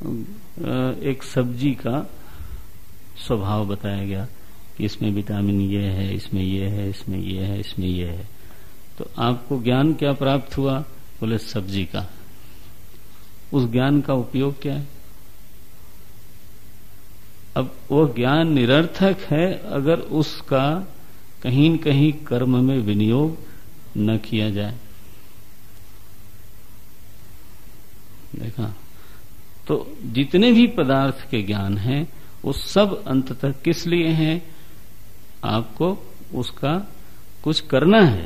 एक सब्जी का स्वभाव बताया गया कि इसमें विटामिन ये है, इसमें ये है, इसमें ये है, इसमें ये है। तो आपको ज्ञान क्या प्राप्त हुआ? बोले सब्जी का। उस ज्ञान का उपयोग क्या है? अब वो ज्ञान निरर्थक है अगर उसका कहीं न कहीं कर्म में विनियोग न किया जाए। देखा? तो जितने भी पदार्थ के ज्ञान हैं वो सब अंततः किस लिए हैं? आपको उसका कुछ करना है।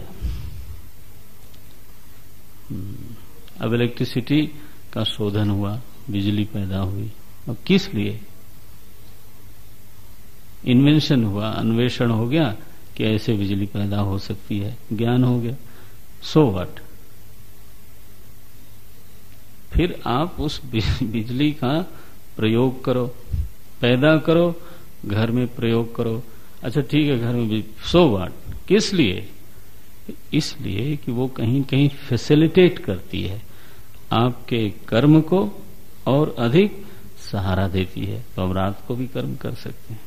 अब इलेक्ट्रिसिटी का शोधन हुआ, बिजली पैदा हुई, अब किस लिए? इन्वेंशन हुआ, अन्वेषण हो गया कि ऐसे बिजली पैदा हो सकती है, ज्ञान हो गया। So what? फिर आप उस बिजली का प्रयोग करो, पैदा करो, घर में प्रयोग करो। अच्छा ठीक है, घर में भी, सो व्हाट? किस लिए? इसलिए कि वो कहीं कहीं फैसिलिटेट करती है आपके कर्म को और अधिक सहारा देती है। तो अब रात को भी कर्म कर सकते हैं।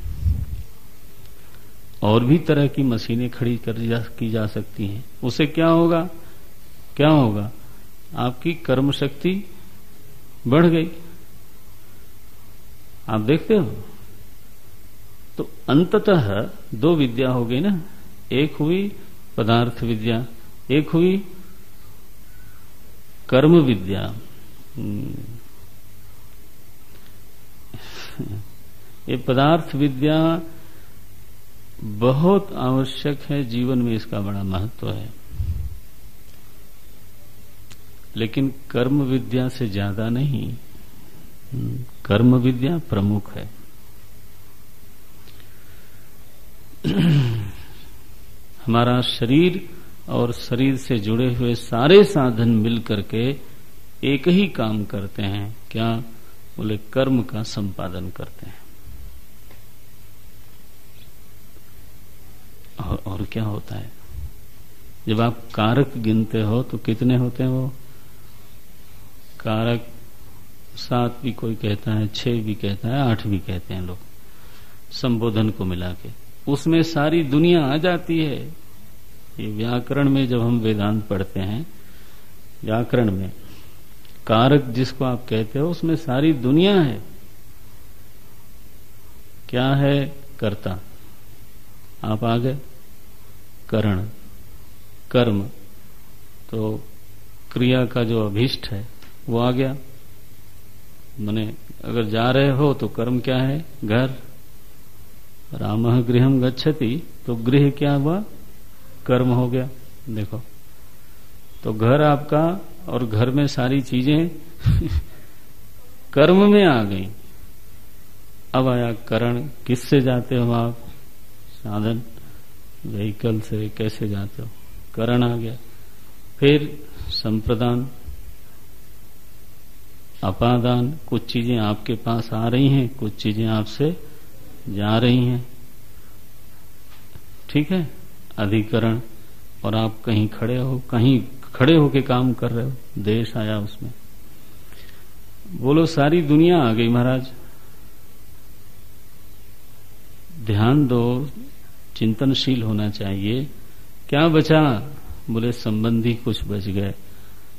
और भी तरह की मशीनें खड़ी की जा सकती हैं। उससे क्या होगा? क्या होगा? आपकी कर्म शक्ति बढ़ गई। आप देखते हो? तो अंततः दो विद्या हो गई ना। एक हुई पदार्थ विद्या, एक हुई कर्म विद्या। ये पदार्थ विद्या बहुत आवश्यक है, जीवन में इसका बड़ा महत्व है। लेकिन कर्म विद्या से ज्यादा नहीं, कर्म विद्या प्रमुख है। हमारा शरीर और शरीर से जुड़े हुए सारे साधन मिलकर के एक ही काम करते हैं। क्या? बोले कर्म का संपादन करते हैं। और क्या होता है? जब आप कारक गिनते हो तो कितने होते हैं? वो कारक 7 भी कोई कहता है, 6 भी कहता है, 8 भी कहते हैं लोग, संबोधन को मिला के। उसमें सारी दुनिया आ जाती है। ये व्याकरण में जब हम वेदांत पढ़ते हैं, व्याकरण में कारक जिसको आप कहते हो उसमें सारी दुनिया है। क्या है? कर्ता। आप आ गए। करण, कर्म, तो क्रिया का जो अभीष्ट है वो आ गया। माने अगर जा रहे हो तो कर्म क्या है? घर। रामः गृहं गच्छति, तो गृह क्या हुआ? कर्म हो गया। देखो, तो घर आपका और घर में सारी चीजें कर्म में आ गई। अब आया करण। किससे जाते हो आप? साधन, व्हीकल से। कैसे जाते हो? करण आ गया। फिर संप्रदान, अपादान। कुछ चीजें आपके पास आ रही हैं, कुछ चीजें आपसे जा रही हैं। ठीक है? अधिकरण। और आप कहीं खड़े होके काम कर रहे हो, देश आया उसमें। बोलो सारी दुनिया आ गई महाराज। ध्यान दो, चिंतनशील होना चाहिए। क्या बचा? बोले संबंधी कुछ बच गए।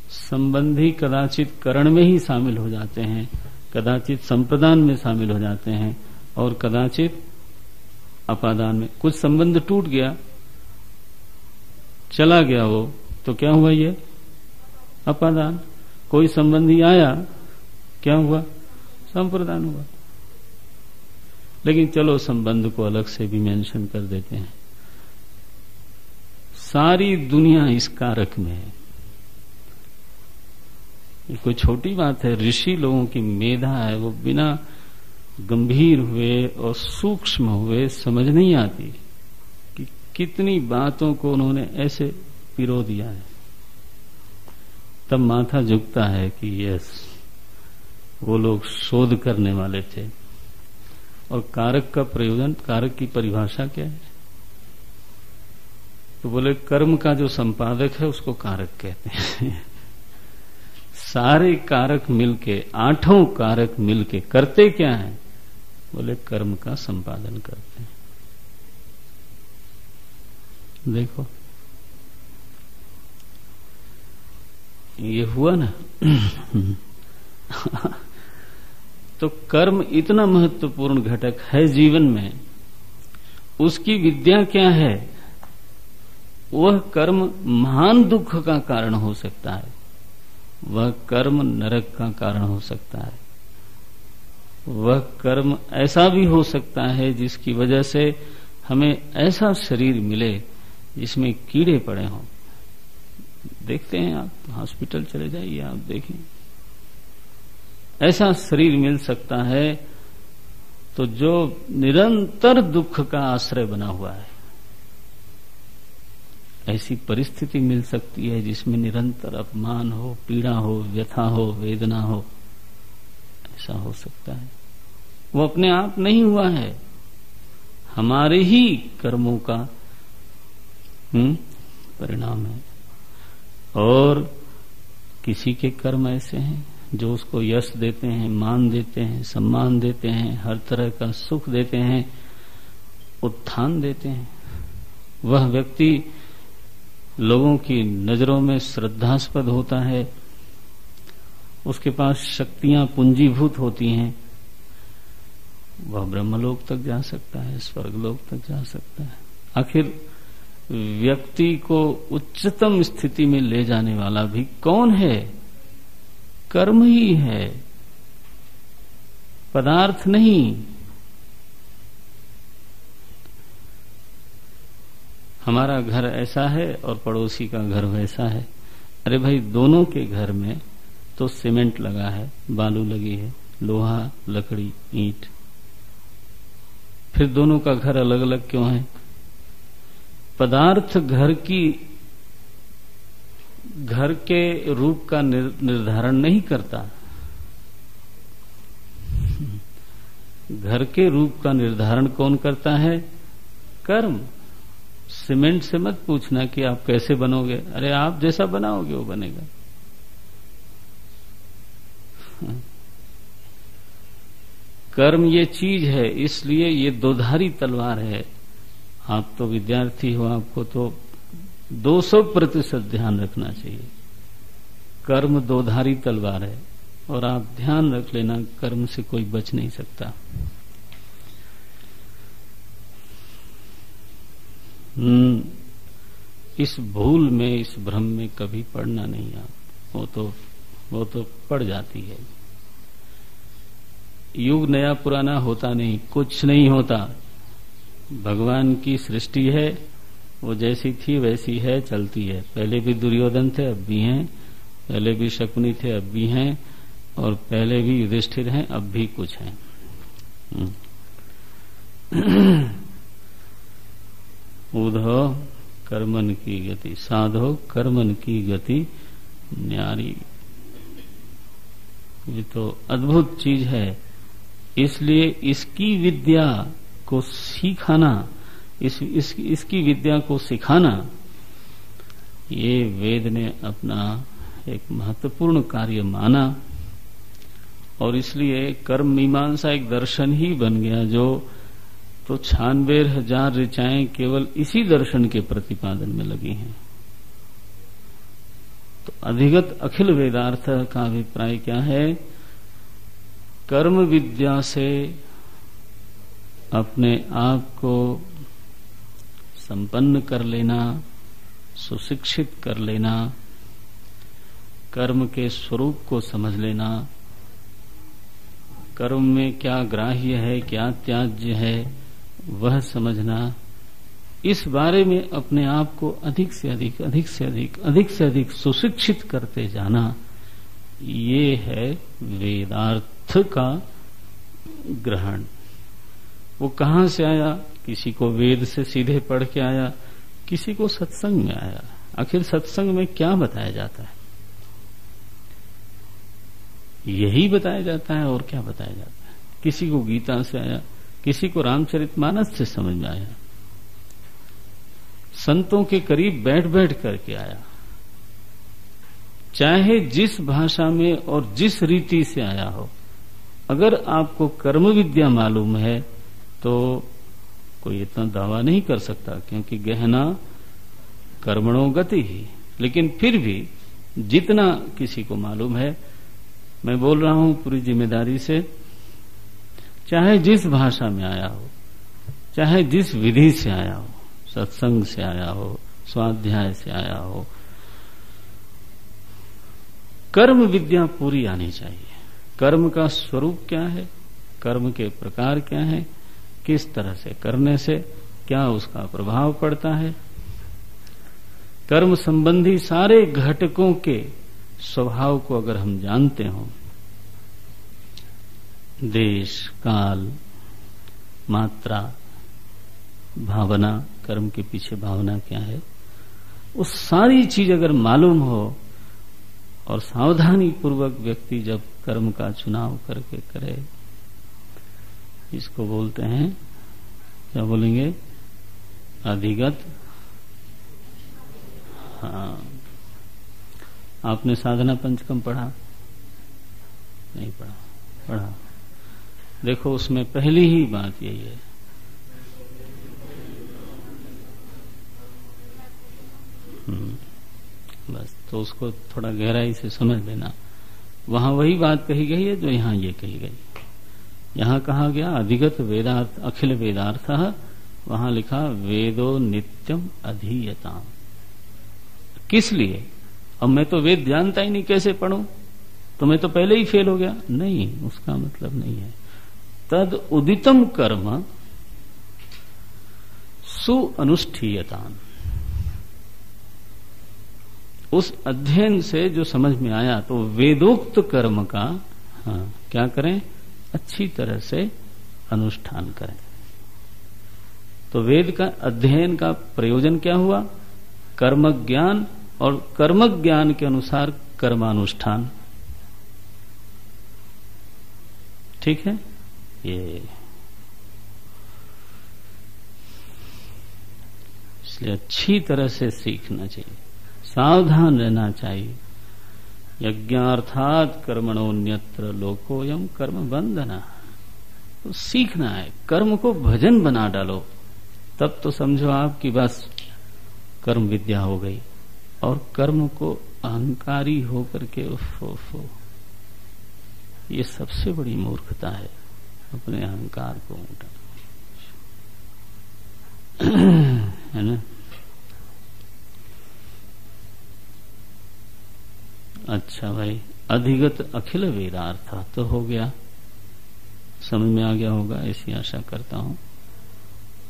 संबंधी कदाचित करण में ही शामिल हो जाते हैं, कदाचित संप्रदान में शामिल हो जाते हैं, और कदाचित अपादान में। कुछ संबंध टूट गया, चला गया वो, तो क्या हुआ? ये अपादान। कोई संबंधी आया, क्या हुआ? संप्रदान हुआ। लेकिन चलो संबंध को अलग से भी मेंशन कर देते हैं। सारी दुनिया इस कारक में है। ये कोई छोटी बात है? ऋषि लोगों की मेधा है, वो बिना गंभीर हुए और सूक्ष्म हुए समझ नहीं आती कि कितनी बातों को उन्होंने ऐसे पिरो दिया है। तब माथा झुकता है कि यस, वो लोग शोध करने वाले थे। और कारक का प्रयोजन, कारक की परिभाषा क्या है? तो बोले कर्म का जो संपादक है उसको कारक कहते हैं। सारे कारक मिलके, आठों कारक मिलके करते क्या है? बोले कर्म का संपादन करते हैं। देखो ये हुआ ना। तो कर्म इतना महत्वपूर्ण घटक है जीवन में। उसकी विद्या क्या है? वह कर्म महान दुख का कारण हो सकता है, वह कर्म नरक का कारण हो सकता है, वह कर्म ऐसा भी हो सकता है जिसकी वजह से हमें ऐसा शरीर मिले जिसमें कीड़े पड़े हों। देखते हैं, आप हॉस्पिटल चले जाइए, आप देखें, ऐसा शरीर मिल सकता है तो जो निरंतर दुख का आश्रय बना हुआ है। ऐसी परिस्थिति मिल सकती है जिसमें निरंतर अपमान हो, पीड़ा हो, व्यथा हो, वेदना हो। ऐसा हो सकता है। वो अपने आप नहीं हुआ है, हमारे ही कर्मों का परिणाम है। और किसी के कर्म ऐसे हैं जो उसको यश देते हैं, मान देते हैं, सम्मान देते हैं, हर तरह का सुख देते हैं, उत्थान देते हैं। वह व्यक्ति लोगों की नजरों में श्रद्धास्पद होता है, उसके पास शक्तियां पूंजीभूत होती हैं, वह ब्रह्मलोक तक जा सकता है, स्वर्गलोक तक जा सकता है। आखिर व्यक्ति को उच्चतम स्थिति में ले जाने वाला भी कौन है? कर्म ही है, पदार्थ नहीं। हमारा घर ऐसा है और पड़ोसी का घर वैसा है। अरे भाई, दोनों के घर में तो सीमेंट लगा है, बालू लगी है, लोहा, लकड़ी, ईंट, फिर दोनों का घर अलग अलग क्यों है? पदार्थ घर के रूप का निर्धारण नहीं करता। घर के रूप का निर्धारण कौन करता है? कर्म। सीमेंट से मत पूछना कि आप कैसे बनोगे, अरे आप जैसा बनाओगे वो बनेगा। कर्म ये चीज है, इसलिए ये दोधारी तलवार है। आप तो विद्यार्थी हो, आपको तो 200% ध्यान रखना चाहिए। कर्म दोधारी तलवार है और आप ध्यान रख लेना, कर्म से कोई बच नहीं सकता। इस भूल में, इस भ्रम में कभी पड़ना नहीं। आप वो तो पड़ जाती है। युग नया पुराना होता नहीं, कुछ नहीं होता। भगवान की सृष्टि है, वो जैसी थी वैसी है, चलती है। पहले भी दुर्योधन थे, अब भी हैं। पहले भी शकुनी थे, अब भी हैं। और पहले भी युधिष्ठिर हैं, अब भी कुछ हैं। ऊधो कर्मन की गति, साधो कर्मन की गति न्यारी। ये तो अद्भुत चीज है। इसलिए इसकी विद्या को सीखाना, इसकी विद्या को सिखाना, ये वेद ने अपना एक महत्वपूर्ण कार्य माना। और इसलिए कर्म मीमांसा एक दर्शन ही बन गया, जो तो 96,000 ऋचाएं केवल इसी दर्शन के प्रतिपादन में लगी हैं। तो अधिगत अखिल वेदार्थ का अभिप्राय क्या है? कर्म विद्या से अपने आप को संपन्न कर लेना, सुशिक्षित कर लेना, कर्म के स्वरूप को समझ लेना, कर्म में क्या ग्राह्य है, क्या त्याज्य है, वह समझना, इस बारे में अपने आप को अधिक से अधिक सुशिक्षित करते जाना, ये है वेदार्थ का ग्रहण। वो कहां से आया? किसी को वेद से सीधे पढ़ के आया, किसी को सत्संग में आया। आखिर सत्संग में क्या बताया जाता है? यही बताया जाता है, और क्या बताया जाता है? किसी को गीता से आया, किसी को रामचरितमानस से समझ में आया, संतों के करीब बैठ बैठ करके आया। चाहे जिस भाषा में और जिस रीति से आया हो, अगर आपको कर्म विद्या मालूम है तो कोई इतना दावा नहीं कर सकता, क्योंकि गहना कर्मणों गति ही। लेकिन फिर भी जितना किसी को मालूम है, मैं बोल रहा हूं पूरी जिम्मेदारी से, चाहे जिस भाषा में आया हो, चाहे जिस विधि से आया हो, सत्संग से आया हो, स्वाध्याय से आया हो, कर्म विद्या पूरी आनी चाहिए। कर्म का स्वरूप क्या है, कर्म के प्रकार क्या है, किस तरह से करने से क्या उसका प्रभाव पड़ता है, कर्म संबंधी सारे घटकों के स्वभाव को अगर हम जानते हों, देश, काल, मात्रा, भावना, कर्म के पीछे भावना क्या है, वो सारी चीज अगर मालूम हो और सावधानी पूर्वक व्यक्ति जब कर्म का चुनाव करके करे, इसको बोलते हैं, क्या बोलेंगे, अधिगत। हाँ, आपने साधना पंचकम पढ़ा? नहीं पढ़ा? पढ़ा। देखो उसमें पहली ही बात यही है, बस तो उसको थोड़ा गहराई से समझ लेना। वहां वही बात कही गई है जो यहां ये कही गई। यहां कहा गया अधिगत वेदार्थ अखिल वेदार्थ, वहां लिखा वेदो नित्यम अधीयताम। किस लिए? अब मैं तो वेद जानता ही नहीं, कैसे पढ़ूं, तो मैं तो पहले ही फेल हो गया। नहीं, उसका मतलब नहीं है। तद उदितम कर्म सुअनुष्ठीयताम, उस अध्ययन से जो समझ में आया तो वेदोक्त कर्म का क्या करें, अच्छी तरह से अनुष्ठान करें। तो वेद का अध्ययन का प्रयोजन क्या हुआ, कर्म ज्ञान, और कर्म ज्ञान के अनुसार कर्मानुष्ठान। ठीक है, ये इसलिए अच्छी तरह से सीखना चाहिए, सावधान रहना चाहिए। यज्ञार्थात कर्मणोन्यत्र लोकोयम कर्म बंधना। तो सीखना है, कर्म को भजन बना डालो, तब तो समझो आपकी बस कर्म विद्या हो गई। और कर्म को अहंकारी होकर के ये सबसे बड़ी मूर्खता है, अपने अहंकार को है ना। अच्छा भाई, अधिगत अखिल वेदार्थ तो हो गया, समझ में आ गया होगा, ऐसी आशा करता हूं।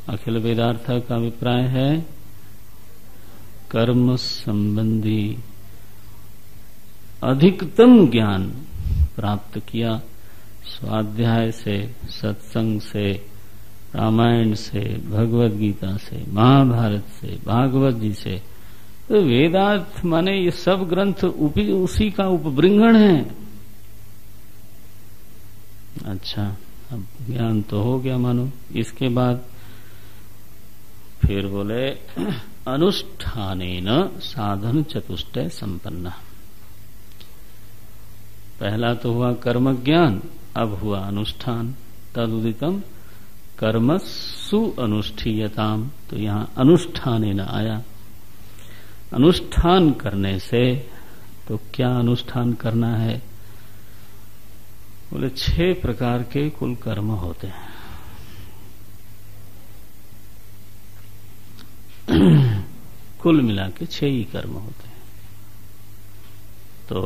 अखिल वेदार्थ का अभिप्राय है कर्म संबंधी अधिकतम ज्ञान प्राप्त किया, स्वाध्याय से, सत्संग से, रामायण से, भगवद गीता से, महाभारत से, भागवत जी से। तो वेदार्थ माने ये सब ग्रंथ उसी का उपबृंहण है। अच्छा, अब ज्ञान तो हो गया मानो। इसके बाद फिर बोले अनुष्ठानेन साधन चतुष्टय संपन्ना। पहला तो हुआ कर्म ज्ञान, अब हुआ अनुष्ठान। तदुदितम कर्म सुअनुष्ठीयताम, तो यहां अनुष्ठानेन आया। अनुष्ठान करने से, तो क्या अनुष्ठान करना है, बोले 6 प्रकार के कुल कर्म होते हैं। कुल मिला के 6 ही कर्म होते हैं। तो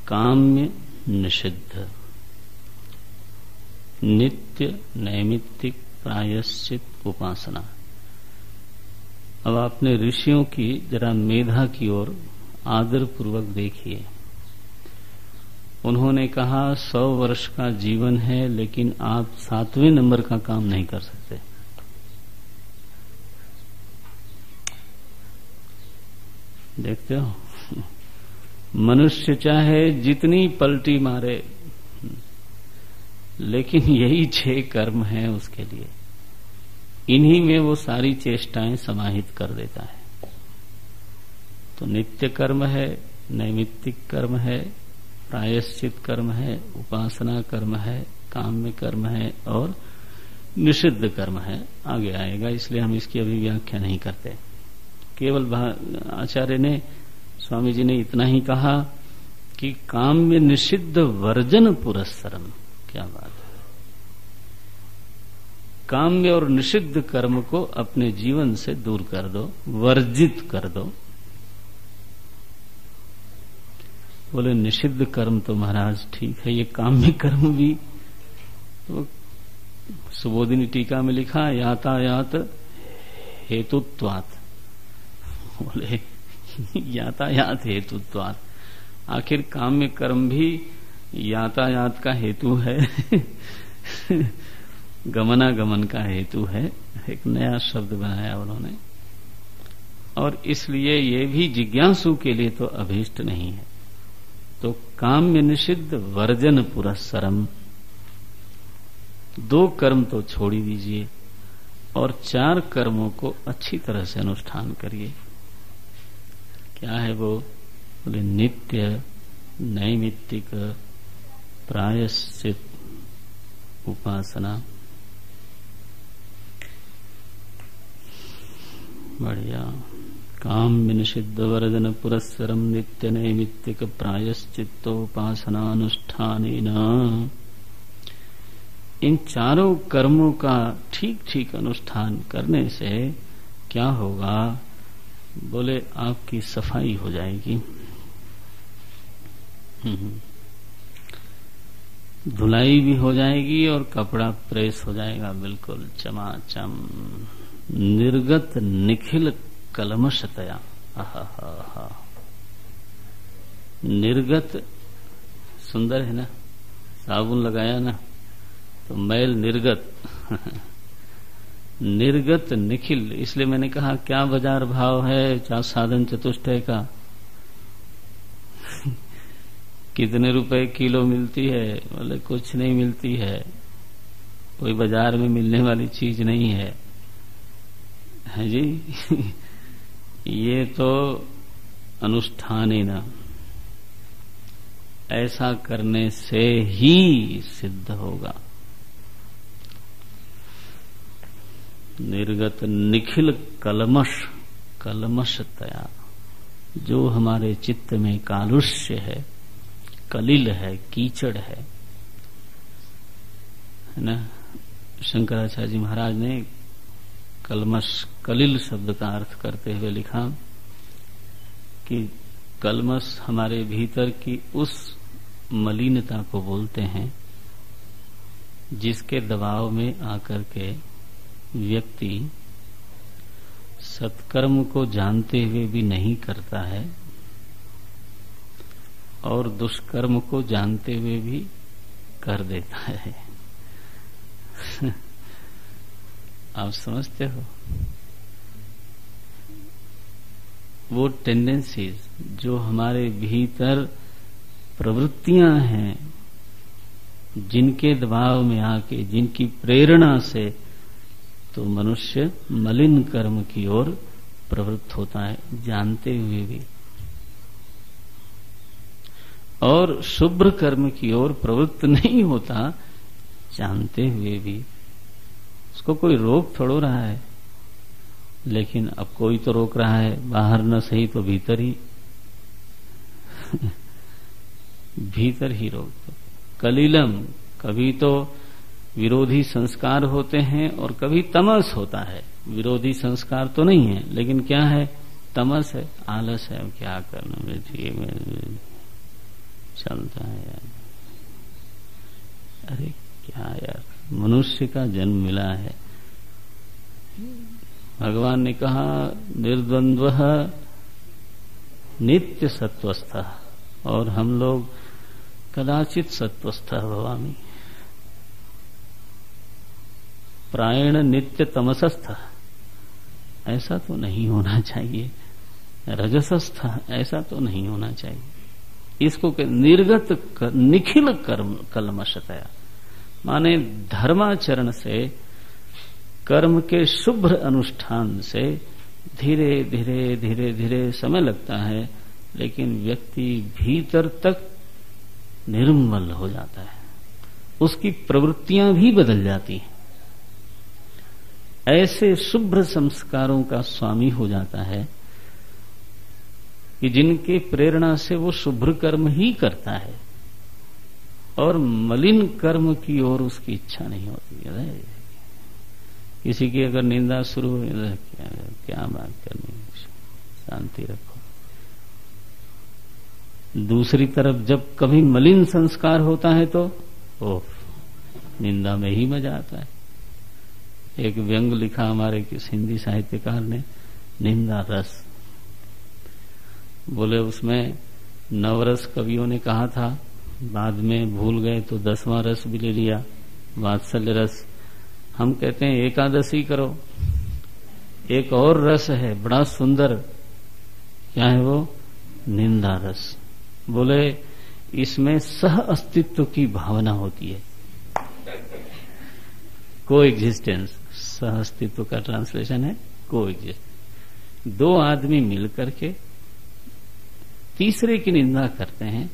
काम्य निषिद्ध, नित्य नैमित्तिक प्रायश्चित उपासना। अब आपने ऋषियों की जरा मेधा की ओर आदर पूर्वक देखिए। उन्होंने कहा 100 वर्ष का जीवन है, लेकिन आप 7वें नंबर का काम नहीं कर सकते। देखते हो, मनुष्य चाहे जितनी पलटी मारे, लेकिन यही 6 कर्म हैं उसके लिए। इन्हीं में वो सारी चेष्टाएं समाहित कर देता है। तो नित्य कर्म है, नैमित्तिक कर्म है, प्रायश्चित कर्म है, उपासना कर्म है, काम्य कर्म है और निषिद्ध कर्म है। आगे आएगा, इसलिए हम इसकी अभी व्याख्या नहीं करते। केवल आचार्य ने, स्वामी जी ने इतना ही कहा कि काम्य निषिद्ध वर्जन पुरस्सरम। क्या बात है! काम्य और निषिद्ध कर्म को अपने जीवन से दूर कर दो, वर्जित कर दो। बोले निषिद्ध कर्म तो महाराज ठीक है, ये काम्य कर्म भी तो सुबोधिनी टीका में लिखा यातायात हेतुत्वात्। बोले यातायात हेतुत्वात्, आखिर काम्य कर्म भी यातायात का हेतु है गमनागमन का हेतु है। एक नया शब्द बनाया उन्होंने। और इसलिए ये भी जिज्ञासु के लिए तो अभीष्ट नहीं है। तो काम्य निषिद्ध वर्जन पुरस्सरम, 2 कर्म तो छोड़ ही दीजिए और 4 कर्मों को अच्छी तरह से अनुष्ठान करिए। क्या है वो? बोले नित्य, नैमित्तिक, प्रायश्चित, उपासना। बढ़िया। काम्य निषिद्ध वर्जन पुरस्सरम नित्य नैमित्तिक प्रायश्चित्तोपासना अनुष्ठानेन। इन 4 कर्मों का ठीक ठीक अनुष्ठान करने से क्या होगा? बोले आपकी सफाई हो जाएगी, धुलाई भी हो जाएगी और कपड़ा प्रेस हो जाएगा बिल्कुल चमाचम, निर्गत निखिल कलमशतया। आहा, निर्गत सुंदर है ना, साबुन लगाया ना तो मैल निर्गत निर्गत निखिल। इसलिए मैंने कहा क्या बाजार भाव है साधन चतुष्टय का कितने रुपए किलो मिलती है? बोले कुछ नहीं मिलती है, कोई बाजार में मिलने वाली चीज नहीं है जी ये तो अनुष्ठान ही ना, ऐसा करने से ही सिद्ध होगा। निर्गत निखिल कलमशतया, जो हमारे चित्त में कालुष्य है, कलिल है, कीचड़ है ना। शंकराचार्य जी महाराज ने कलिल शब्द का अर्थ करते हुए लिखा कि कलमश हमारे भीतर की उस मलिनता को बोलते हैं जिसके दबाव में आकर के व्यक्ति सत्कर्म को जानते हुए भी नहीं करता है और दुष्कर्म को जानते हुए भी कर देता है आप समझते हो? वो टेंडेंसीज जो हमारे भीतर प्रवृत्तियां हैं, जिनके दबाव में आके, जिनकी प्रेरणा से तो मनुष्य मलिन कर्म की ओर प्रवृत्त होता है जानते हुए भी, और शुभ्र कर्म की ओर प्रवृत्त नहीं होता जानते हुए भी। उसको कोई रोक थोड़ो रहा है, लेकिन अब कोई तो रोक रहा है, बाहर न सही तो भीतर ही भीतर ही रोक दो। कलिलम, कभी तो विरोधी संस्कार होते हैं और कभी तमस होता है। विरोधी संस्कार तो नहीं है, लेकिन क्या है? तमस है, आलस है, क्या करना चलता है यार। अरे क्या यार, मनुष्य का जन्म मिला है। भगवान ने कहा निर्द्वंद्व नित्य सत्वस्थ, और हम लोग कदाचित सत्वस्थ भवामी, प्रायण नित्य तमसस्थ। ऐसा तो नहीं होना चाहिए। रजसस्थ, ऐसा तो नहीं होना चाहिए। इसको निर्गत निखिल कलमशतया, माने धर्माचरण से, कर्म के शुभ्र अनुष्ठान से धीरे धीरे धीरे धीरे समय लगता है, लेकिन व्यक्ति भीतर तक निर्मल हो जाता है, उसकी प्रवृत्तियां भी बदल जाती हैं, ऐसे शुभ्र संस्कारों का स्वामी हो जाता है कि जिनके प्रेरणा से वो शुभ्र कर्म ही करता है और मलिन कर्म की ओर उसकी इच्छा नहीं होती है। किसी की अगर निंदा शुरू हो, क्या बात करनी, शांति रखो। दूसरी तरफ जब कभी मलिन संस्कार होता है तो निंदा में ही मजा आता है। एक व्यंग लिखा हमारे किस हिंदी साहित्यकार ने, निंदा रस। बोले उसमें नवरस कवियों ने कहा था, बाद में भूल गए तो 10वां रस भी ले लिया, वात्सल्य रस। हम कहते हैं एकादशी करो, एक और रस है बड़ा सुंदर, क्या है वो? निंदा रस। बोले इसमें सह अस्तित्व की भावना होती है, को एग्जिस्टेंस। सह अस्तित्व का ट्रांसलेशन है को एग्जिस्ट। दो आदमी मिलकर के तीसरे की निंदा करते हैं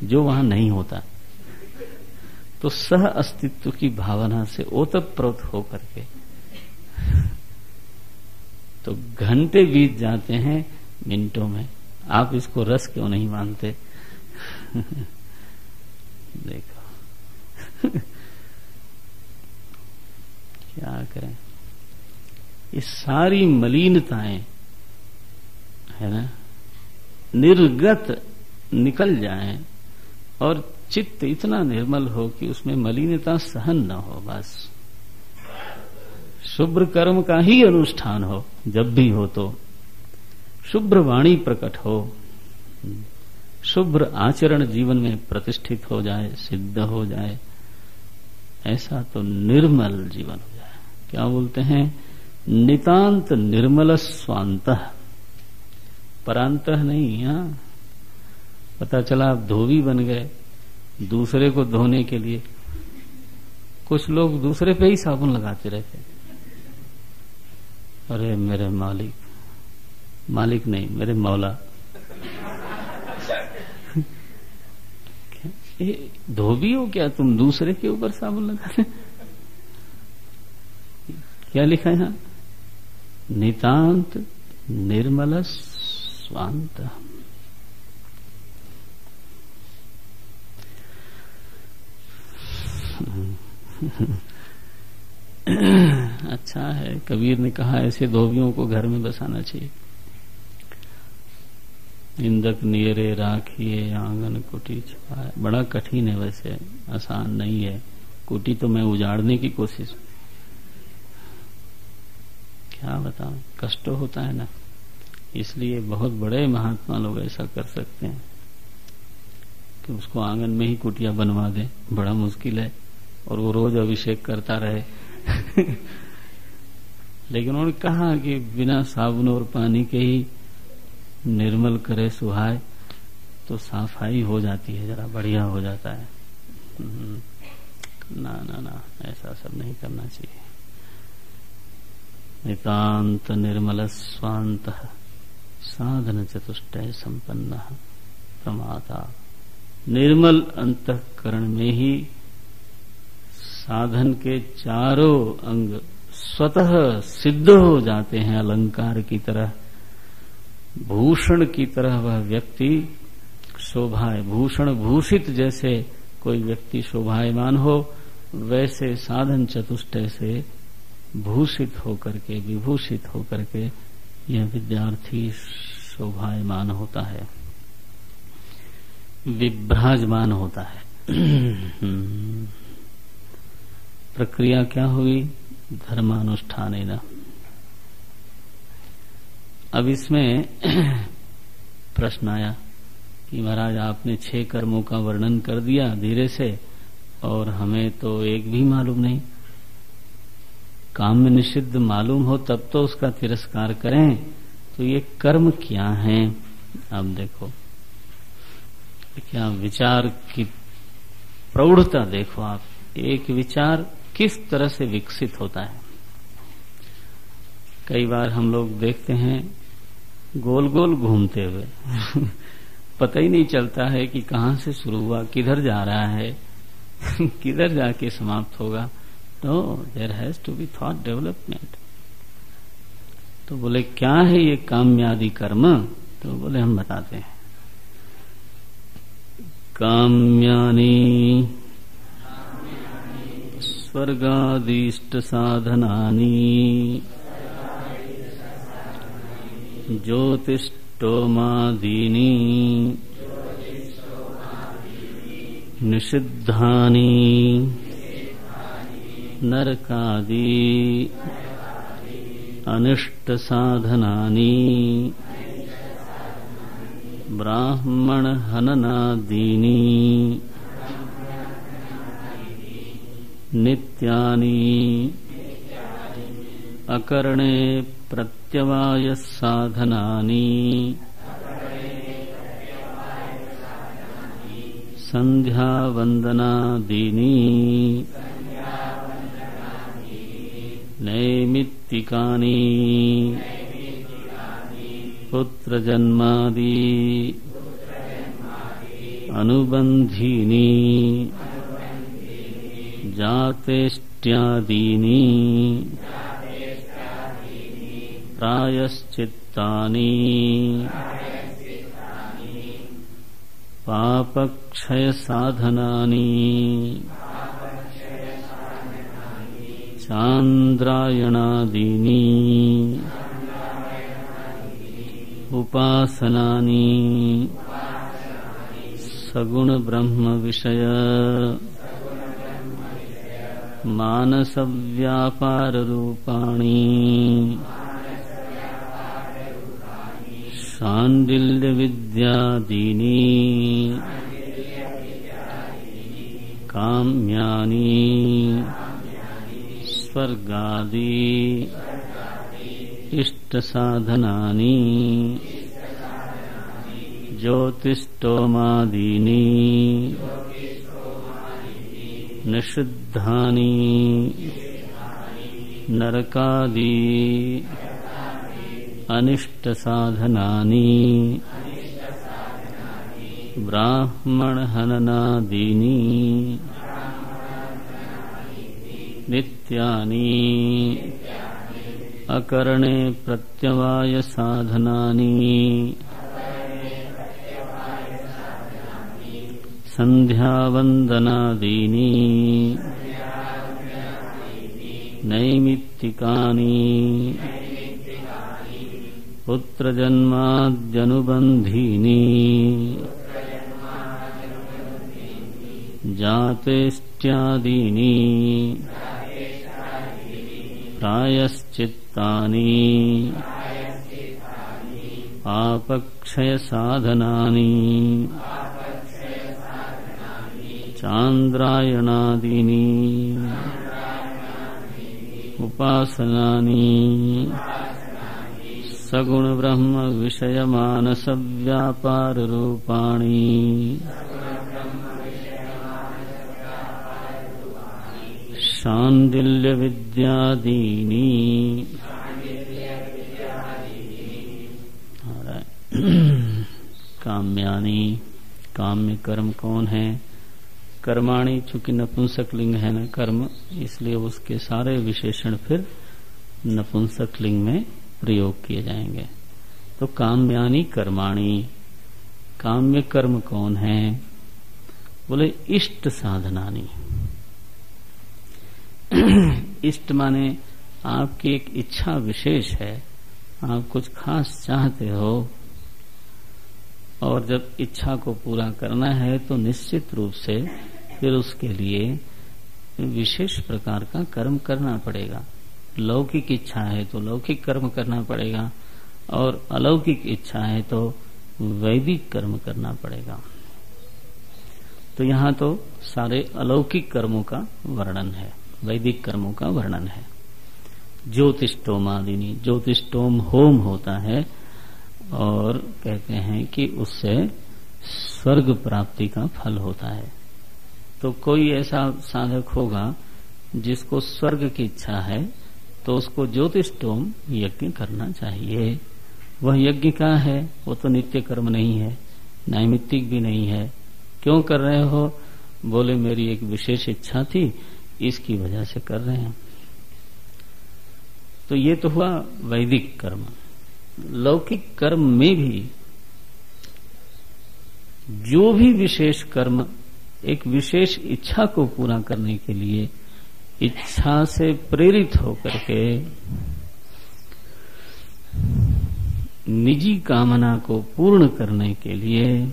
जो वहां नहीं होता, तो सह अस्तित्व की भावना से ओतप्रोत होकर के तो घंटे बीत जाते हैं मिनटों में। आप इसको रस क्यों नहीं मानते? देखो क्या करें, ये सारी मलिनताएं है ना, निर्गत निकल जाएं और चित्त इतना निर्मल हो कि उसमें मलिनता सहन न हो। बस शुभ्र कर्म का ही अनुष्ठान हो, जब भी हो तो शुभ्र वाणी प्रकट हो, शुभ्र आचरण जीवन में प्रतिष्ठित हो जाए, सिद्ध हो जाए, ऐसा तो निर्मल जीवन हो जाए। क्या बोलते हैं? नितांत निर्मल स्वांतः, परांतः नहीं। यहाँ पता चला आप धोबी बन गए दूसरे को धोने के लिए। कुछ लोग दूसरे पे ही साबुन लगाते रहते। अरे मेरे मालिक, मालिक नहीं मेरे मौला, धोबी हो क्या तुम, दूसरे के ऊपर साबुन लगाते? क्या लिखा है यहाँ? नितांत निर्मल स्वांत। अच्छा है, कबीर ने कहा ऐसे धोबियों को घर में बसाना चाहिए। इंदक नियरे राखिए आंगन कुटी छुपाए। बड़ा कठिन है, वैसे आसान नहीं है। कुटी तो मैं उजाड़ने की कोशिश, क्या बताऊं, कष्ट होता है ना। इसलिए बहुत बड़े महात्मा लोग ऐसा कर सकते हैं कि उसको आंगन में ही कुटिया बनवा दें। बड़ा मुश्किल है, और वो रोज अभिषेक करता रहे। लेकिन उन्होंने कहा कि बिना साबुन और पानी के ही निर्मल करे सुहाए, तो साफाई हो जाती है, जरा बढ़िया हो जाता है। ना ना ना, ऐसा सब नहीं करना चाहिए। नितांत निर्मल स्वांत साधन चतुष्टय संपन्न प्रमाता। निर्मल अंतःकरण में ही साधन के चारों अंग स्वतः सिद्ध हो जाते हैं। अलंकार की तरह, भूषण की तरह वह व्यक्ति शोभाए, भूषण भूषित जैसे कोई व्यक्ति शोभायमान हो, वैसे साधन चतुष्टय से भूषित होकर के, विभूषित होकर के यह विद्यार्थी शोभायमान होता है, विभ्राजमान होता है। प्रक्रिया क्या हुई? धर्मानुष्ठानेन। अब इसमें प्रश्न आया कि महाराज आपने 6 कर्मों का वर्णन कर दिया धीरे से, और हमें तो एक भी मालूम नहीं। काम में निषिद्ध मालूम हो तब तो उसका तिरस्कार करें, तो ये कर्म क्या हैं? अब देखो क्या विचार की प्रौढ़ता देखो आप। एक विचार किस तरह से विकसित होता है। कई बार हम लोग देखते हैं गोल गोल घूमते हुए पता ही नहीं चलता है कि कहाँ से शुरू हुआ, किधर जा रहा है, किधर जाके समाप्त होगा। तो there has to be thought development. तो बोले क्या है ये काम्यादि कर्म? तो बोले हम बताते हैं। काम्यानि स्वर्गादिष्ट साधनानि ज्योतिष्टोमादीनि निषिद्धानि नरकादि अनिष्ट साधनानि ब्राह्मण हननादीनि नित्यानि अकरणे प्रत्यवाय साधनानि संध्या वंदनादीनि नैमित्तिकानि पुत्र जन्मादि अनुबंधीनि जातेष्ट्यादीनि प्रायश्चित्तानि पापक्षय साधनानि चान्द्रायणादीनि उपासनानि सगुण ब्रह्म विषय मानस व्यापार रूपाणि शाण्डिल्य विद्यादीनि काम्यानि स्वर्गादि इष्ट साधनानि ज्योतिष्टोमादीनि निषिद्धानि नरकादि अनिष्ट साधनानि ब्राह्मण हननादीनि नित्यानि अकरणे प्रत्यवाय साधनानि संध्यावंदनादीनि नैमित्तिकानि पुत्रजन्माद्यनुबन्धीनि जातेष्ट्यादीनि प्रायश्चित्तानि पापक्षय साधनानि चान्द्रायणादीनि उपासनानि सगुण ब्रह्म विषय मानस व्यापार रूपाणि शाण्डिल्य विद्यादीनि। काम्यानि, काम्य कर्म कौन है? कर्माणि, चूंकि नपुंसक लिंग है ना कर्म, इसलिए उसके सारे विशेषण फिर नपुंसक लिंग में प्रयोग किए जाएंगे। तो काम्यानि कर्माणि, काम्य कर्म कौन है? बोले इष्ट साधनानि। इष्ट माने आपकी एक इच्छा विशेष है, आप कुछ खास चाहते हो और जब इच्छा को पूरा करना है तो निश्चित रूप से फिर उसके लिए विशेष प्रकार का कर्म करना पड़ेगा। लौकिक इच्छा है तो लौकिक कर्म करना पड़ेगा और अलौकिक इच्छा है तो वैदिक कर्म करना पड़ेगा। तो यहाँ तो सारे अलौकिक कर्मों का वर्णन है, वैदिक कर्मों का वर्णन है। ज्योतिष्टोमादिनी, ज्योतिष्टोम होम होता है और कहते हैं कि उससे स्वर्ग प्राप्ति का फल होता है। तो कोई ऐसा साधक होगा जिसको स्वर्ग की इच्छा है तो उसको ज्योतिष्टोम यज्ञ करना चाहिए। वह यज्ञ का है, वो तो नित्य कर्म नहीं है, नैमित्तिक भी नहीं है। क्यों कर रहे हो? बोले मेरी एक विशेष इच्छा थी, इसकी वजह से कर रहे हैं। तो ये तो हुआ वैदिक कर्म। लौकिक कर्म में भी जो भी विशेष कर्म एक विशेष इच्छा को पूरा करने के लिए, इच्छा से प्रेरित होकर के निजी कामना को पूर्ण करने के लिए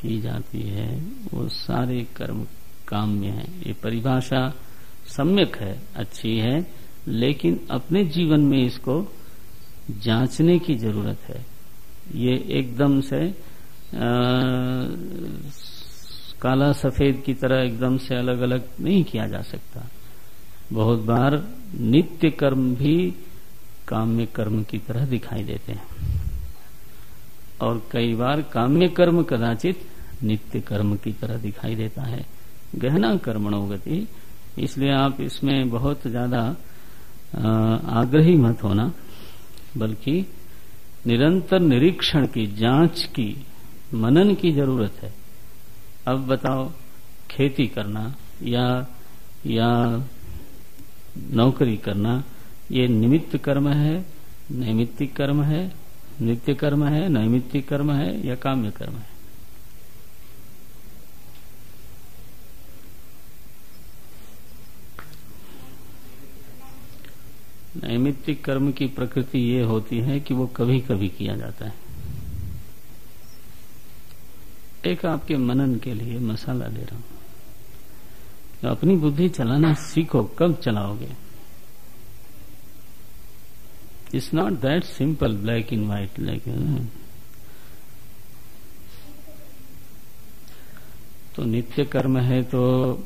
की जाती है, वो सारे कर्म काम्य है। ये परिभाषा सम्यक है, अच्छी है, लेकिन अपने जीवन में इसको जांचने की जरूरत है। ये एकदम से काला सफेद की तरह एकदम से अलग अलग नहीं किया जा सकता। बहुत बार नित्य कर्म भी काम्य कर्म की तरह दिखाई देते हैं, और कई बार काम्य कर्म कदाचित नित्य कर्म की तरह दिखाई देता है। गहना कर्मणो गति, इसलिए आप इसमें बहुत ज्यादा आग्रही मत होना, बल्कि निरंतर निरीक्षण की, जांच की, मनन की जरूरत है। अब बताओ, खेती करना या नौकरी करना, ये निमित्त कर्म है, नैमित्तिक कर्म है, नित्य कर्म है, नैमित्तिक कर्म है या काम्य कर्म है? नैमित्तिक कर्म की प्रकृति ये होती है कि वो कभी कभी किया जाता है। एक आपके मनन के लिए मसाला दे रहा हूं, तो अपनी बुद्धि चलाना सीखो। कब चलाओगे? It's not that simple, black and white. तो नित्य कर्म है, तो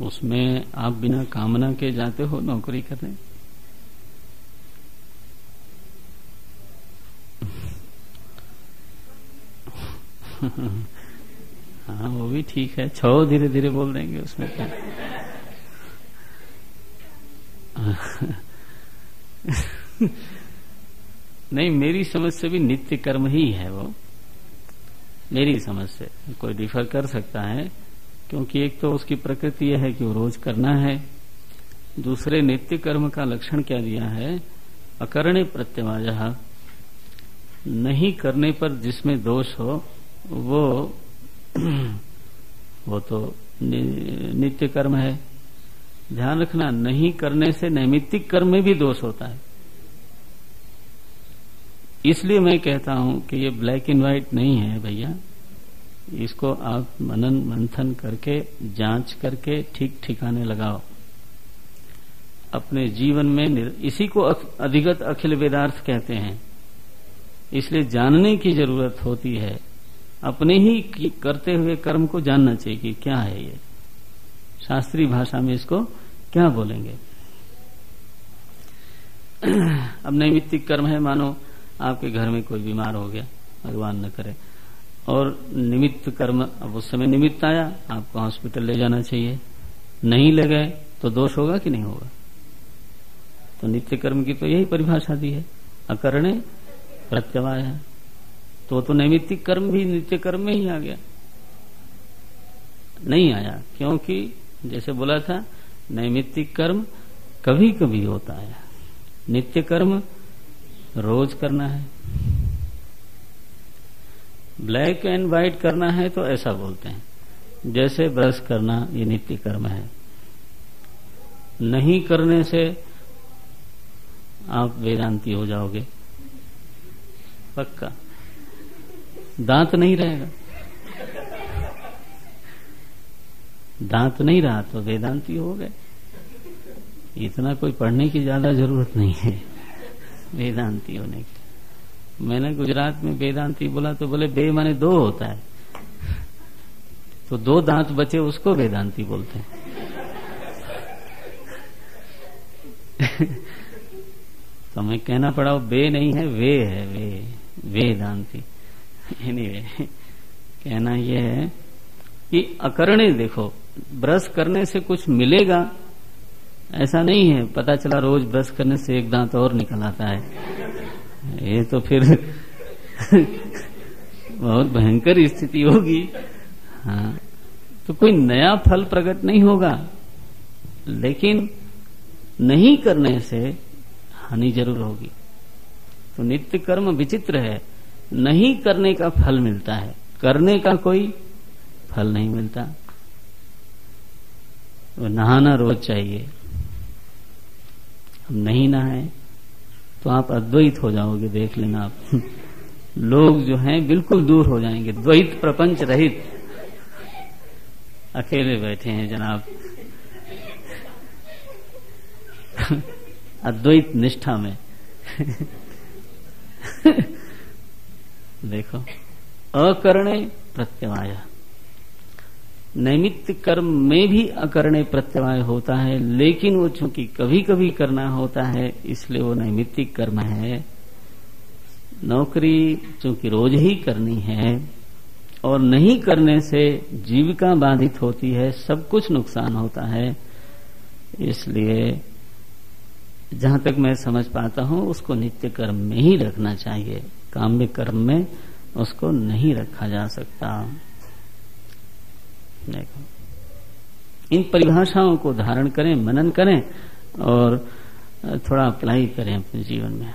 उसमें आप बिना कामना के जाते हो नौकरी करने? हाँ, वो भी ठीक है, छोड़ो, धीरे धीरे बोल देंगे, उसमें क्या। नहीं, मेरी समझ से भी नित्य कर्म ही है वो, मेरी समझ से। कोई डिफर कर सकता है, क्योंकि एक तो उसकी प्रकृति यह है कि वो रोज करना है। दूसरे नित्य कर्म का लक्षण क्या दिया है? अकरणे प्रत्यवायः, नहीं करने पर जिसमें दोष हो वो तो नित्य कर्म है। ध्यान रखना, नहीं करने से नैमित्तिक कर्म में भी दोष होता है। इसलिए मैं कहता हूं कि ये ब्लैक एंड व्हाइट नहीं है भैया। इसको आप मनन मंथन करके, जांच करके ठीक ठिकाने लगाओ अपने जीवन में। इसी को अधिगत अखिल वेदार्थ कहते हैं। इसलिए जानने की जरूरत होती है। अपने ही करते हुए कर्म को जानना चाहिए कि क्या है ये, शास्त्रीय भाषा में इसको क्या बोलेंगे। अब नैमित्तिक कर्म है, मानो आपके घर में कोई बीमार हो गया, भगवान न करे, और निमित्त कर्म, अब उस समय निमित्त आया, आपको हॉस्पिटल ले जाना चाहिए, नहीं ले गए तो दोष होगा कि नहीं होगा? तो नित्य कर्म की तो यही परिभाषा दी है, अकरणे प्रत्यवायः। तो नैमित्तिक कर्म भी नित्य कर्म में ही आ गया? नहीं आया, क्योंकि जैसे बोला था, नैमित्तिक कर्म कभी कभी होता है, नित्य कर्म रोज करना है। ब्लैक एंड व्हाइट करना है तो ऐसा बोलते हैं, जैसे ब्रश करना ये नित्य कर्म है। नहीं करने से आप वेदांती हो जाओगे पक्का। दांत नहीं रहेगा, दांत नहीं रहा तो वेदांती हो गए। इतना कोई पढ़ने की ज्यादा जरूरत नहीं है वेदांती होने की। मैंने गुजरात में वेदांती बोला तो बोले बे माने दो होता है, तो दो दांत बचे उसको वेदांती बोलते हैं। तो मैं कहना पड़ा बे नहीं है, वे है, वेदांती। एनीवे, कहना यह है कि अकरणे, देखो ब्रश करने से कुछ मिलेगा ऐसा नहीं है। पता चला रोज ब्रश करने से एक दांत और निकल आता है, ये तो फिर बहुत भयंकर स्थिति होगी। हाँ, तो कोई नया फल प्रकट नहीं होगा, लेकिन नहीं करने से हानि जरूर होगी। तो नित्य कर्म विचित्र है, नहीं करने का फल मिलता है, करने का कोई फल नहीं मिलता। तो नहाना रोज चाहिए, हम नहीं नहाए तो आप अद्वैत हो जाओगे, देख लेना आप। लोग जो हैं बिल्कुल दूर हो जाएंगे, द्वैत प्रपंच रहित अकेले बैठे हैं जनाब। अद्वैत निष्ठा में। देखो, अकरणे प्रत्यवाय, नैमित्तिक कर्म में भी अकरणे प्रत्यवाय होता है, लेकिन वो चूंकि कभी कभी करना होता है इसलिए वो नैमित्तिक कर्म है। नौकरी चूंकि रोज ही करनी है और नहीं करने से जीविका बाधित होती है, सब कुछ नुकसान होता है, इसलिए जहां तक मैं समझ पाता हूं उसको नित्य कर्म में ही रखना चाहिए, काम्य कर्म में उसको नहीं रखा जा सकता। देखो, इन परिभाषाओं को धारण करें, मनन करें और थोड़ा अप्लाई करें अपने जीवन में।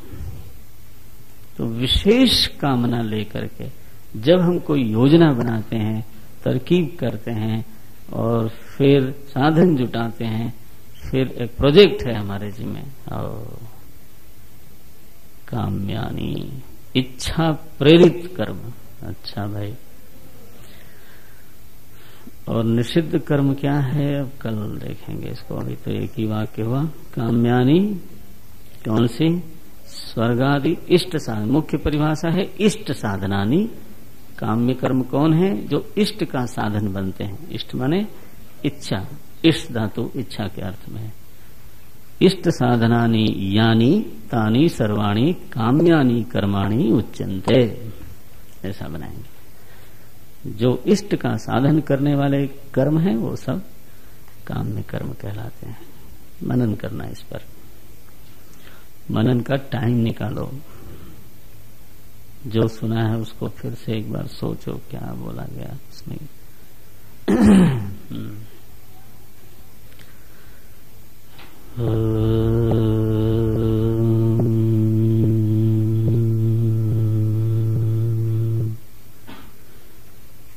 तो विशेष कामना लेकर के जब हम कोई योजना बनाते हैं, तरकीब करते हैं और फिर साधन जुटाते हैं, फिर एक प्रोजेक्ट है हमारे जी में, और काम्यानी, इच्छा प्रेरित कर्म। अच्छा भाई, और निषिद्ध कर्म क्या है अब कल देखेंगे इसको, अभी तो एक ही वाक्य हुआ। काम्यानी कौन सी? स्वर्गादि इष्ट साधन, मुख्य परिभाषा है इष्ट साधनानी। काम्य कर्म कौन है? जो इष्ट का साधन बनते हैं। इष्ट माने इच्छा, इष्ट धातु इच्छा के अर्थ में है। इष्ट साधनानी यानी तानी सर्वाणी काम्यानी कर्माणि उच्यन्ते, ऐसा बनाएंगे। जो इष्ट का साधन करने वाले कर्म हैं वो सब काम्य कर्म कहलाते हैं। मनन करना, इस पर मनन का टाइम निकालो। जो सुना है उसको फिर से एक बार सोचो, क्या बोला गया उसमें।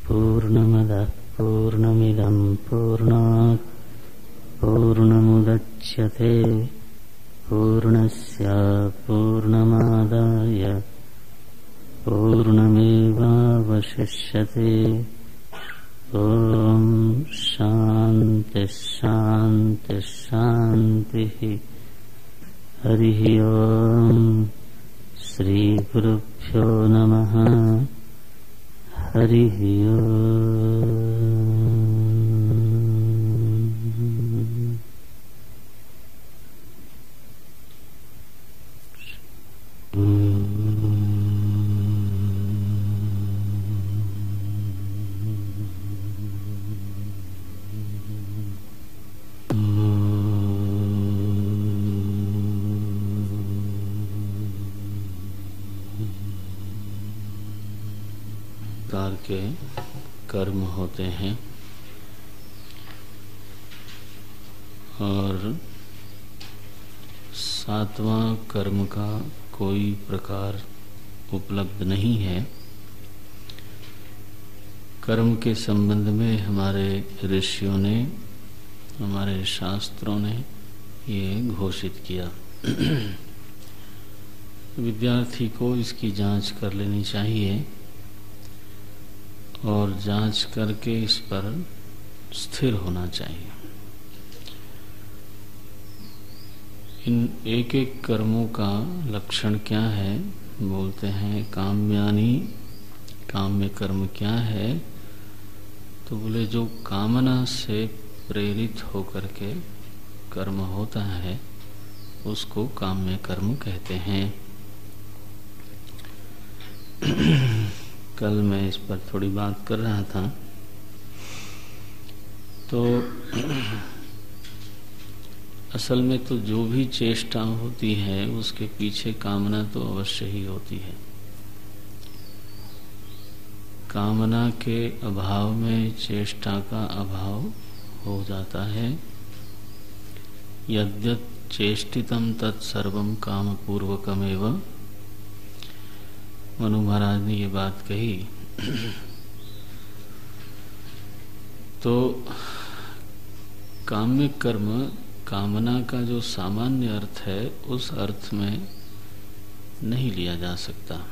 पूर्णमदः पूर्णमिदं पूर्णात् पूर्णमुदच्यते पूर्णस्य पूर्णमादाय पूर्णमेवावशिष्यते। ओम शांति शांति शांति। हरि ओम। श्री गुरुभ्यो नमः। हरि प्रकार के कर्म होते हैं और सातवां कर्म का कोई प्रकार उपलब्ध नहीं है। कर्म के संबंध में हमारे ऋषियों ने, हमारे शास्त्रों ने ये घोषित किया। विद्यार्थी को इसकी जांच कर लेनी चाहिए और जांच करके इस पर स्थिर होना चाहिए। इन एक एक कर्मों का लक्षण क्या है? बोलते हैं काम्यानी, काम्य कर्म क्या है? तो बोले जो कामना से प्रेरित होकर के कर्म होता है उसको काम्य कर्म कहते हैं। कल मैं इस पर थोड़ी बात कर रहा था। तो असल में तो जो भी चेष्टा होती है उसके पीछे कामना तो अवश्य ही होती है। कामना के अभाव में चेष्टा का अभाव हो जाता है। यद्यत् चेष्टितम तत्सर्वम काम पूर्वकमेव। मनु महाराज ने ये बात कही। तो काम्य कर्म कामना का जो सामान्य अर्थ है उस अर्थ में नहीं लिया जा सकता।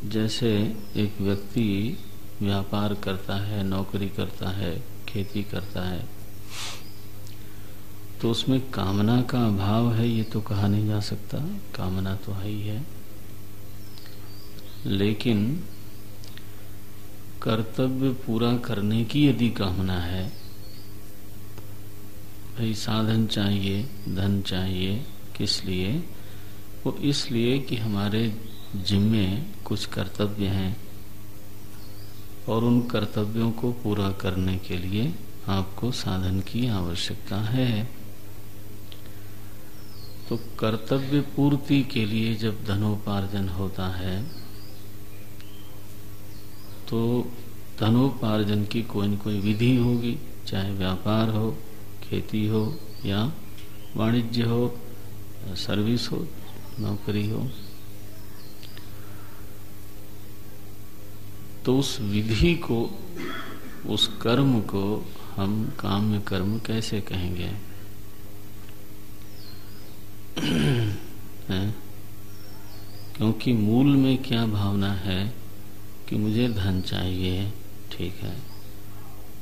जैसे एक व्यक्ति व्यापार करता है, नौकरी करता है, खेती करता है, तो उसमें कामना का अभाव है ये तो कहा नहीं जा सकता, कामना तो है ही है। लेकिन कर्तव्य पूरा करने की यदि कामना है, भाई साधन चाहिए, धन चाहिए, किस लिए? वो इसलिए कि हमारे जिम्मे कुछ कर्तव्य हैं और उन कर्तव्यों को पूरा करने के लिए आपको साधन की आवश्यकता है। तो कर्तव्य पूर्ति के लिए जब धनोपार्जन होता है तो धनोपार्जन की कोई न कोई विधि होगी, चाहे व्यापार हो, खेती हो या वाणिज्य हो, सर्विस हो, नौकरी हो। तो उस विधि को, उस कर्म को हम काम्य कर्म कैसे कहेंगे? क्योंकि मूल में क्या भावना है कि मुझे धन चाहिए, ठीक है।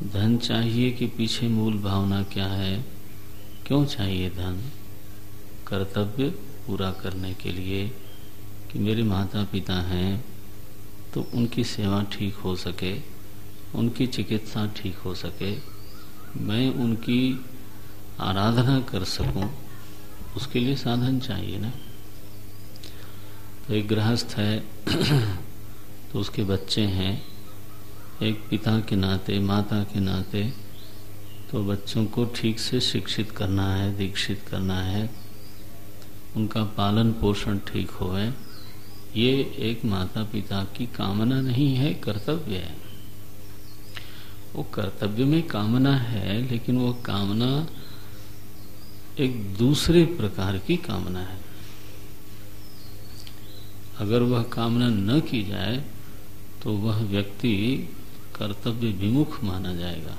धन चाहिए कि पीछे मूल भावना क्या है? क्यों चाहिए धन? कर्तव्य पूरा करने के लिए कि मेरे माता पिता हैं तो उनकी सेवा ठीक हो सके, उनकी चिकित्सा ठीक हो सके, मैं उनकी आराधना कर सकूं, उसके लिए साधन चाहिए ना। तो एक गृहस्थ है तो उसके बच्चे हैं, एक पिता के नाते, माता के नाते तो बच्चों को ठीक से शिक्षित करना है, दीक्षित करना है, उनका पालन पोषण ठीक होवे। ये एक माता पिता की कामना नहीं है, कर्तव्य है। वो कर्तव्य में कामना है, लेकिन वो कामना एक दूसरे प्रकार की कामना है। अगर वह कामना न की जाए तो वह व्यक्ति कर्तव्य विमुख माना जाएगा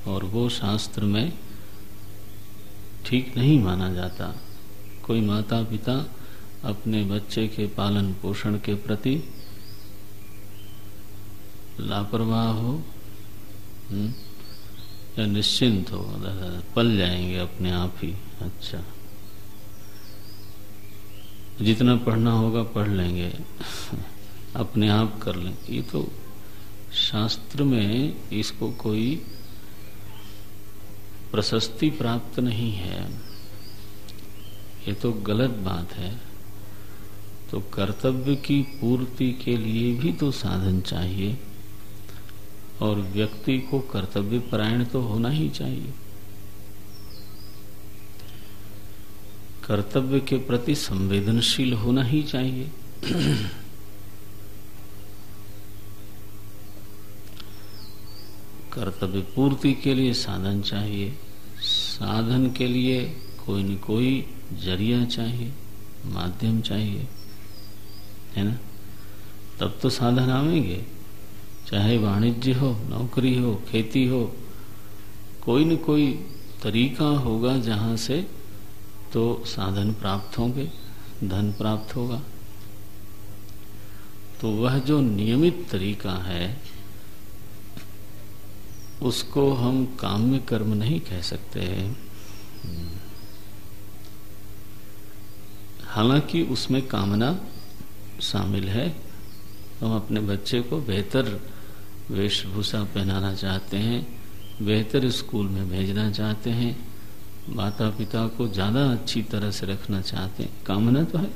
और वो शास्त्र में ठीक नहीं माना जाता। कोई माता पिता अपने बच्चे के पालन पोषण के प्रति लापरवाह हो या निश्चिंत हो, पल जाएंगे अपने आप ही, अच्छा जितना पढ़ना होगा पढ़ लेंगे, अपने आप कर लेंगे, ये तो शास्त्र में इसको कोई प्रशस्ति प्राप्त नहीं है, ये तो गलत बात है। तो कर्तव्य की पूर्ति के लिए भी तो साधन चाहिए और व्यक्ति को कर्तव्य परायण तो होना ही चाहिए। कर्तव्य के प्रति संवेदनशील होना ही चाहिए। कर्तव्य पूर्ति के लिए साधन चाहिए, साधन के लिए कोई न कोई जरिया चाहिए, माध्यम चाहिए, है ना। तब तो साधन आवेंगे, चाहे वाणिज्य हो, नौकरी हो, खेती हो, कोई न कोई तरीका होगा जहां से तो साधन प्राप्त होंगे, धन प्राप्त होगा। तो वह जो नियमित तरीका है उसको हम काम्य कर्म नहीं कह सकते। हालांकि उसमें कामना शामिल है। हम अपने बच्चे को बेहतर वेशभूषा पहनाना चाहते हैं, बेहतर स्कूल में भेजना चाहते हैं, माता पिता को ज्यादा अच्छी तरह से रखना चाहते हैं, कामना तो है।